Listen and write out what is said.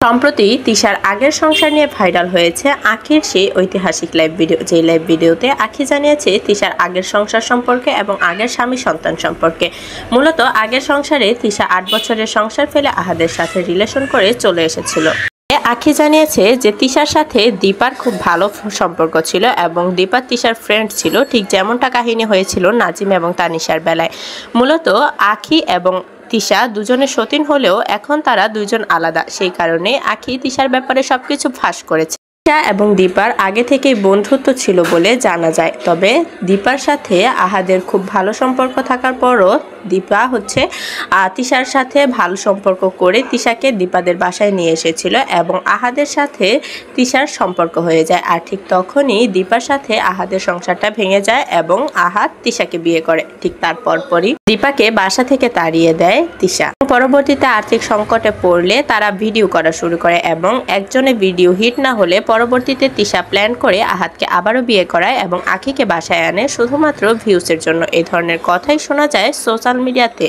সম্প্রতি তিশার আগের সংসার নিয়ে ভাইরাল হয়েছে আখির সেই ঐতিহাসিক লাইভ ভিডিও। যে লাইভ ভিডিওতে আখি জানিয়েছে তিশার আগের সংসার সম্পর্কে এবং আগের স্বামী সন্তান সম্পর্কে। মূলত আগের সংসারে তিশা 8 বছরের সংসার ফেলে আহাদের সাথে রিলেশন করে চলে এসেছিল। আখি জানিয়েছে যে তিশার সাথে দীপার খুব ভালো সম্পর্ক ছিল এবং দীপা তিশার ফ্রেন্ড ছিল, ঠিক যেমনটা কাহিনী হয়েছিল নাজিম এবং তানিশার বেলায়। মূলত আখি এবং তিশা দুজনে সতীন হলেও এখন তারা দুজন আলাদা, সেই কারণে আখি তিশার ব্যাপারে সবকিছু ফাঁস করেছে। তিশা এবং দীপার আগে থেকেই বন্ধুত্ব ছিল বলে জানা যায়, তবে দীপার সাথে আহাদের খুব ভালো সম্পর্ক থাকার পরও দীপা তিশার সাথে ভালো সম্পর্ক করে তিশাকে দীপাদের বাসায় নিয়ে এসেছিল এবং আহাদের সাথে তিশার সম্পর্ক হয়ে যায়। আর ঠিক তখনই দীপার সাথে আহাদের সংসারটা ভেঙে যায় এবং আহাদ তিশাকে বিয়ে করে। ঠিক তার পরপরই দীপাকে বাসা থেকে তাড়িয়ে দেয় তিশা। পরবর্তীতে আর্থিক সংকটে পড়লে তারা ভিডিও করা শুরু করে এবং একজনের ভিডিও হিট না হলে পরবর্তীতে তিশা প্ল্যান করে আহাদকে আবারও বিয়ে করায় এবং আখিকে বাসায় আনে শুধুমাত্র ভিউসের জন্য। এই ধরনের কথাই শোনা যায় সোশ্যাল মিডিয়াতে।